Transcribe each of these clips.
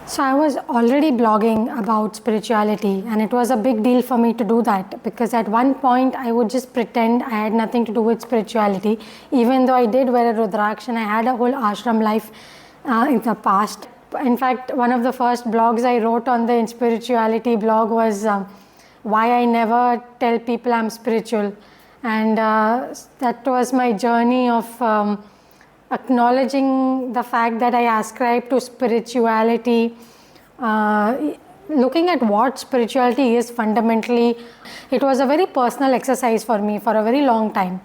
So I was already blogging about spirituality, and it was a big deal for me to do that, because at one point I would just pretend I had nothing to do with spirituality, even though I did wear a Rudraksh and I had a whole ashram life in the past. In fact, one of the first blogs I wrote on the InSpirituality blog was why I never tell people I'm spiritual, and that was my journey of acknowledging the fact that I ascribe to spirituality, looking at what spirituality is fundamentally. It was a very personal exercise for me for a very long time.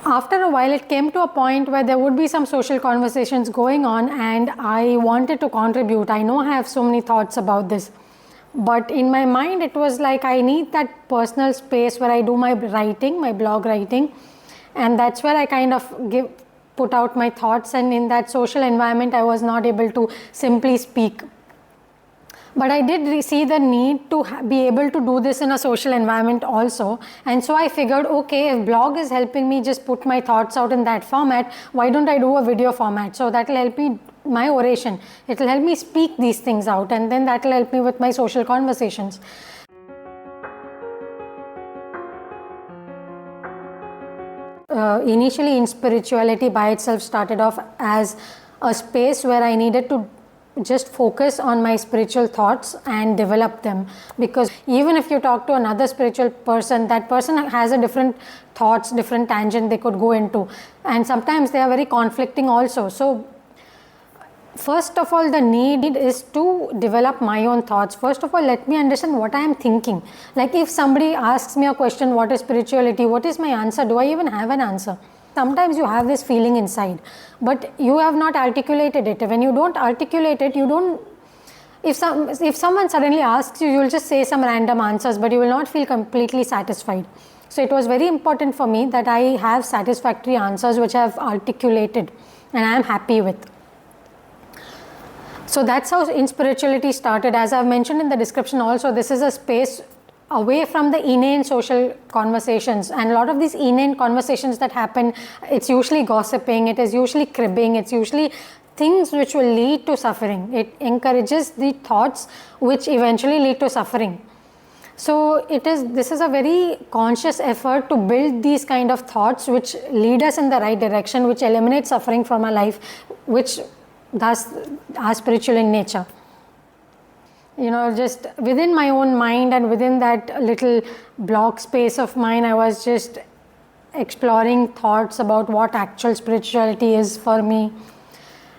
After a while, it came to a point where there would be some social conversations going on, and I wanted to contribute. I know I have so many thoughts about this, but in my mind it was like I need that personal space where I do my writing, my blog writing, and that's where I kind of put out my thoughts. And in that social environment I was not able to simply speak, but I did see the need to be able to do this in a social environment also. And so I figured, okay, if blog is helping me just put my thoughts out in that format, why don't I do a video format? So that will help me, my oration, it will help me speak these things out, and then that will help me with my social conversations. Initially, InSpirituality by itself started off as a space where I needed to just focus on my spiritual thoughts and develop them, because even if you talk to another spiritual person, that person has a different thoughts, different tangent they could go into, and sometimes they are very conflicting also. So first of all, the need is to develop my own thoughts. First of all, let me understand what I am thinking. Like if somebody asks me a question, what is spirituality, what is my answer? Do I even have an answer? Sometimes you have this feeling inside, but you have not articulated it. When you don't articulate it, you don't, if someone suddenly asks you, you'll just say some random answers, but you will not feel completely satisfied. So it was very important for me that I have satisfactory answers which I have articulated and I am happy with. So that's how InSpirituality started. As I've mentioned in the description also, this is a space away from the inane social conversations, and a lot of these inane conversations that happen, it's usually gossiping, it is usually cribbing, it's usually things which will lead to suffering. It encourages the thoughts which eventually lead to suffering. So this is a very conscious effort to build these kind of thoughts which lead us in the right direction, which eliminate suffering from our life, which thus are spiritual in nature. You know, just within my own mind and within that little block space of mine, I was just exploring thoughts about what actual spirituality is for me,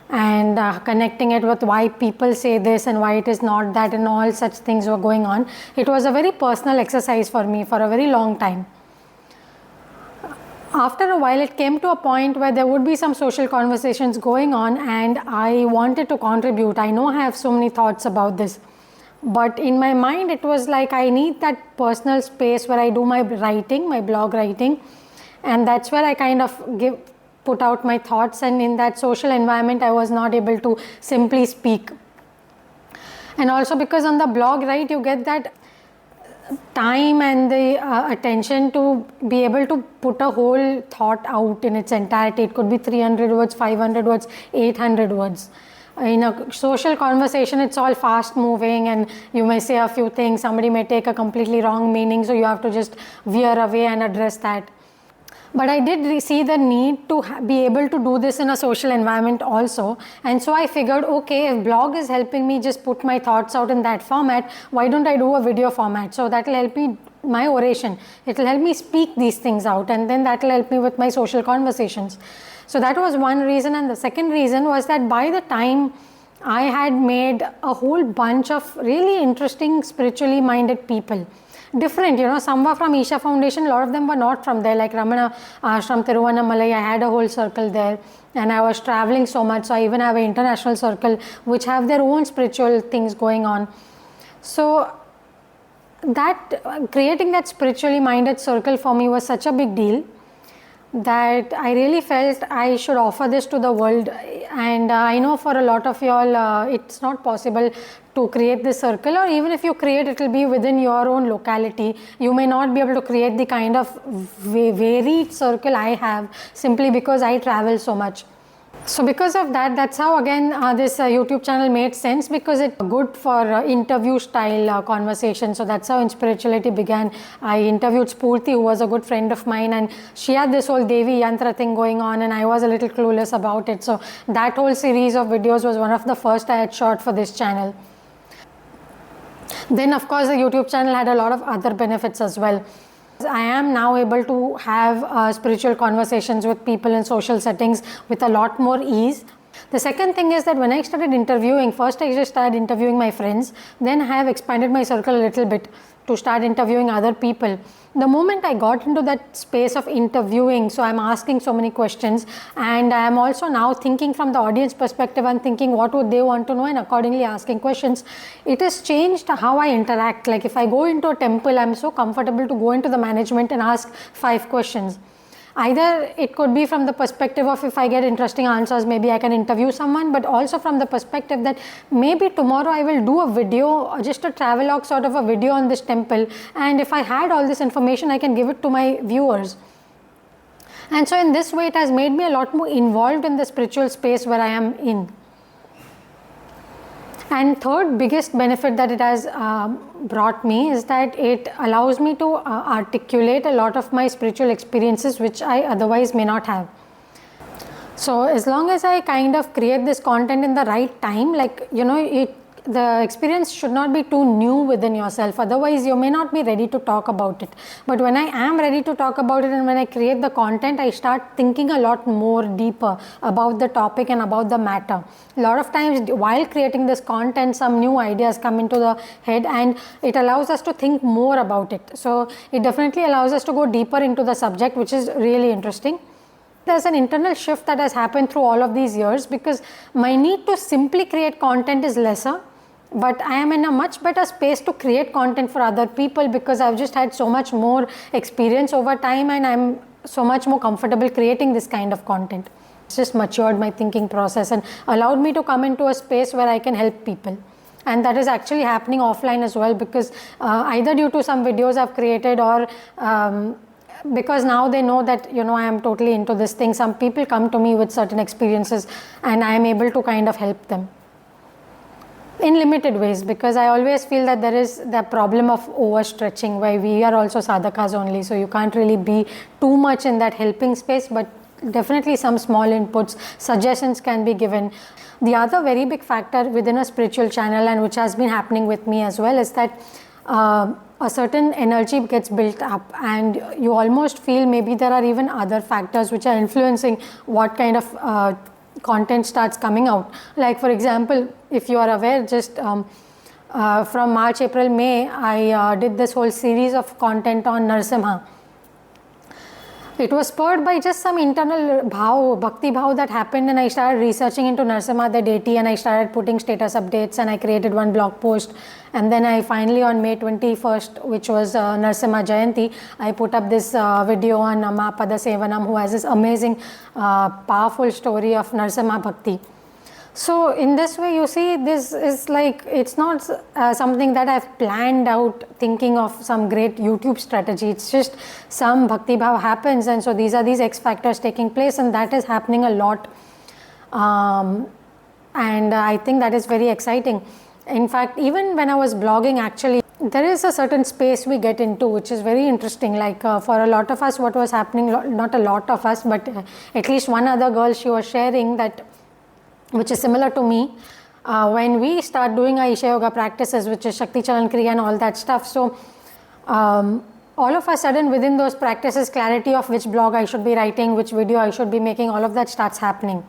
and connecting it with why people say this and why it is not that, and all such things were going on. It was a very personal exercise for me for a very long time. After a while, it came to a point where there would be some social conversations going on, and I wanted to contribute. I know I have so many thoughts about this, but in my mind it was like I need that personal space where I do my writing, my blog writing, and that's where I kind of put out my thoughts. And in that social environment I was not able to simply speak. And also because on the blog, right, you get that time and the attention to be able to put a whole thought out in its entirety. It could be 300 words, 500 words, 800 words. In a social conversation, it's all fast moving, and you may say a few things, somebody may take a completely wrong meaning, so you have to just veer away and address that. But I did see the need to be able to do this in a social environment also, and so I figured, okay, if blog is helping me just put my thoughts out in that format, why don't I do a video format? So that will help me, my oration, it will help me speak these things out, and then that will help me with my social conversations. So that was one reason, and the second reason was that by the time I had made a whole bunch of really interesting spiritually minded people, different, you know, some were from Isha Foundation, a lot of them were not from there, like Ramana Ashram, Tiruvannamalai. I had a whole circle there, and I was traveling so much, so I even have an international circle which have their own spiritual things going on. So that creating that spiritually minded circle for me was such a big deal that I really felt I should offer this to the world. And I know for a lot of y'all it's not possible to create this circle, or even if you create, it will be within your own locality. You may not be able to create the kind of varied circle I have, simply because I travel so much. So because of that, that's how again this YouTube channel made sense, because it's good for interview style conversation. So that's how InSpirituality began. I interviewed Spurti, who was a good friend of mine, and she had this whole Devi Yantra thing going on, and I was a little clueless about it. So that whole series of videos was one of the first I had shot for this channel. Then of course the YouTube channel had a lot of other benefits as well. I am now able to have spiritual conversations with people in social settings with a lot more ease. The second thing is that when I started interviewing, first I just started interviewing my friends, then I have expanded my circle a little bit to start interviewing other people. The moment I got into that space of interviewing, so I'm asking so many questions, and I am also now thinking from the audience perspective and thinking what would they want to know, and accordingly asking questions. It has changed how I interact. Like if I go into a temple, I'm so comfortable to go into the management and ask 5 questions. Either it could be from the perspective of if I get interesting answers, maybe I can interview someone, but also from the perspective that maybe tomorrow I will do a video, just a travelogue sort of a video on this temple, and if I had all this information, I can give it to my viewers. And so in this way, it has made me a lot more involved in the spiritual space where I am in. And third biggest benefit that it has brought me is that it allows me to articulate a lot of my spiritual experiences which I otherwise may not have. So as long as I kind of create this content in the right time, like the experience should not be too new within yourself, otherwise you may not be ready to talk about it. But when I am ready to talk about it and when I create the content, I start thinking a lot more deeper about the topic and about the matter. A lot of times while creating this content, some new ideas come into the head and it allows us to think more about it. So it definitely allows us to go deeper into the subject, which is really interesting. There's an internal shift that has happened through all of these years, because my need to simply create content is lesser, but I am in a much better space to create content for other people, because I've just had so much more experience over time and I'm so much more comfortable creating this kind of content. It's just matured my thinking process and allowed me to come into a space where I can help people. And that is actually happening offline as well, because either due to some videos I've created or because now they know that I am totally into this thing. Some people come to me with certain experiences and I am able to kind of help them in limited ways, because I always feel that there is the problem of overstretching, where we are also sadhakas only, so you can't really be too much in that helping space, but definitely some small inputs, suggestions can be given. The other very big factor within a spiritual channel, and which has been happening with me as well, is that a certain energy gets built up and you almost feel maybe there are even other factors which are influencing what kind of content starts coming out. Like for example, if you are aware, just from March, April, May, I did this whole series of content on Narsimha. It was spurred by just some internal bhakti bhav that happened, and I started researching into Narsimha, the deity, and I started putting status updates, and I created one blog post. And then I finally, on May 21st, which was Narsimha Jayanti, I put up this video on Mapada Sevanam, who has this amazing, powerful story of Narsimha Bhakti. So in this way, you see, this is like, it's not something that I've planned out thinking of some great YouTube strategy. It's just some bhakti bhav happens, and so these are these X factors taking place, and that is happening a lot. And I think that is very exciting. In fact, even when I was blogging, actually, there is a certain space we get into which is very interesting. Like for a lot of us, what was happening, not a lot of us, but at least one other girl, she was sharing that, which is similar to me, when we start doing our Isha Yoga practices, which is Shakti Chalan Kriya and all that stuff. So all of a sudden within those practices, clarity of which blog I should be writing, which video I should be making, all of that starts happening.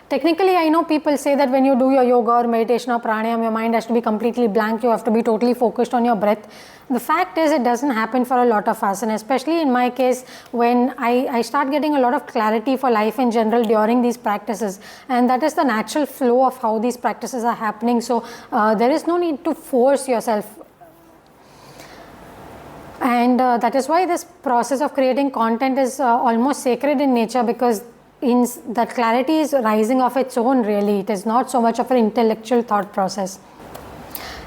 Technically, I know people say that when you do your yoga or meditation or pranayam, your mind has to be completely blank, you have to be totally focused on your breath. The fact is, it doesn't happen for a lot of us, and especially in my case, when I start getting a lot of clarity for life in general during these practices, and that is the natural flow of how these practices are happening. So there is no need to force yourself. And that is why this process of creating content is almost sacred in nature, because that clarity is rising of its own, really. It is not so much of an intellectual thought process.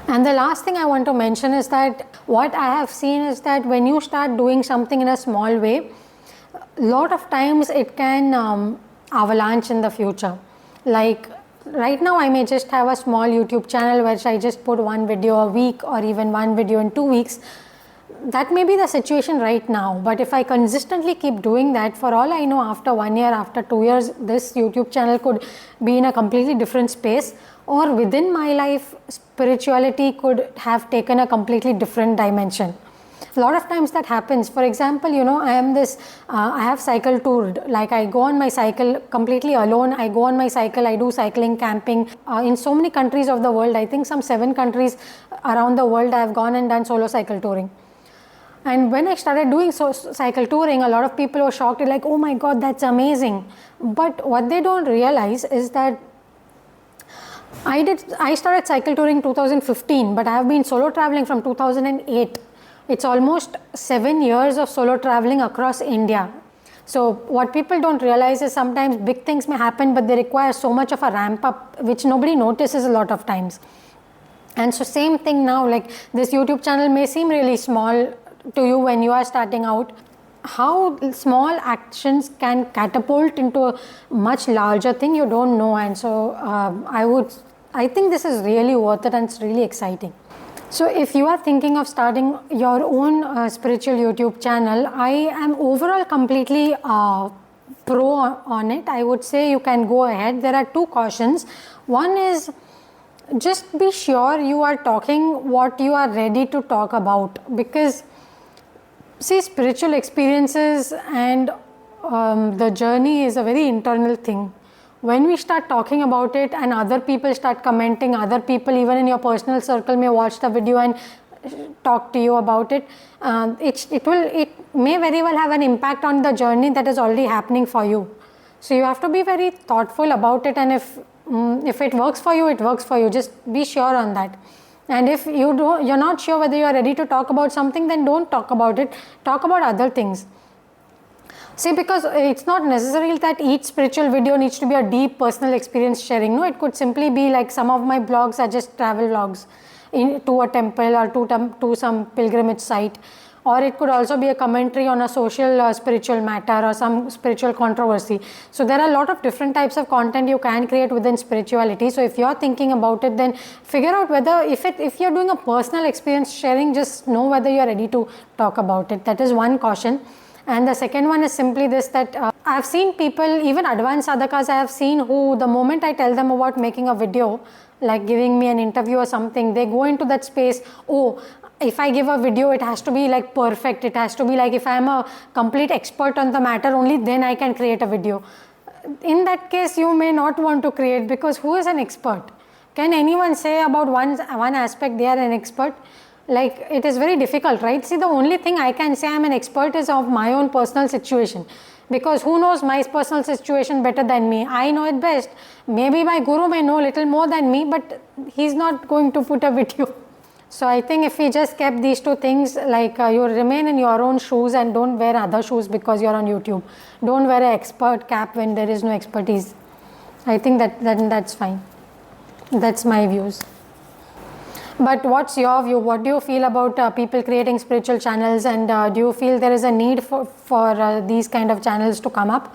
And the last thing I want to mention is that what I have seen is that when you start doing something in a small way, a lot of times it can avalanche in the future. Like right now I may just have a small YouTube channel where I just put one video a week or even one video in 2 weeks. That may be the situation right now, but if I consistently keep doing that, for all I know, after 1 year, after 2 years, this YouTube channel could be in a completely different space, or within my life, spirituality could have taken a completely different dimension. A lot of times that happens. For example, I have cycle toured. Like I go on my cycle completely alone. I go on my cycle, I do cycling, camping in so many countries of the world. I think some 7 countries around the world I have gone and done solo cycle touring. And when I started doing cycle touring, a lot of people were shocked, like, oh my God, that's amazing. But what they don't realize is that I started cycle touring 2015, but I have been solo traveling from 2008. It's almost 7 years of solo traveling across India. So what people don't realize is sometimes big things may happen, but they require so much of a ramp up, which nobody notices a lot of times. And so same thing now, like this YouTube channel may seem really small to you when you are starting out. How small actions can catapult into a much larger thing, you don't know. And so I think this is really worth it, and it's really exciting. So if you are thinking of starting your own spiritual YouTube channel, I am overall completely pro on it. I would say you can go ahead. There are 2 cautions. One is, just be sure you are talking what you are ready to talk about, because see, spiritual experiences and the journey is a very internal thing. When we start talking about it and other people start commenting, other people even in your personal circle may watch the video and talk to you about it, it may very well have an impact on the journey that is already happening for you. So you have to be very thoughtful about it, and if it works for you, it works for you. Just be sure on that. And if you're not sure whether you are ready to talk about something, then don't talk about it. Talk about other things. See, because it's not necessary that each spiritual video needs to be a deep personal experience sharing. No, it could simply be like some of my blogs are just travel vlogs to a temple or to some pilgrimage site. Or it could also be a commentary on a social spiritual matter or some spiritual controversy. So there are a lot of different types of content you can create within spirituality. So if you're thinking about it, then figure out whether if you're doing a personal experience sharing, just know whether you're ready to talk about it. That is one caution. And the second one is simply this, that I've seen people, even advanced sadhakas I have seen, who the moment I tell them about making a video, like giving me an interview or something, they go into that space, oh, if I give a video, it has to be like perfect. It has to be like, if I am a complete expert on the matter, only then I can create a video. In that case, you may not want to create, because who is an expert? Can anyone say about one aspect they are an expert? Like, it is very difficult, right? See, the only thing I can say I'm an expert is of my own personal situation, because who knows my personal situation better than me? I know it best. Maybe my guru may know little more than me, but he's not going to put a video. So I think if we just kept these 2 things, like you remain in your own shoes and don't wear other shoes because you're on YouTube. Don't wear an expert cap when there is no expertise. I think that's fine. That's my views. But what's your view? What do you feel about people creating spiritual channels, and do you feel there is a need for these kind of channels to come up?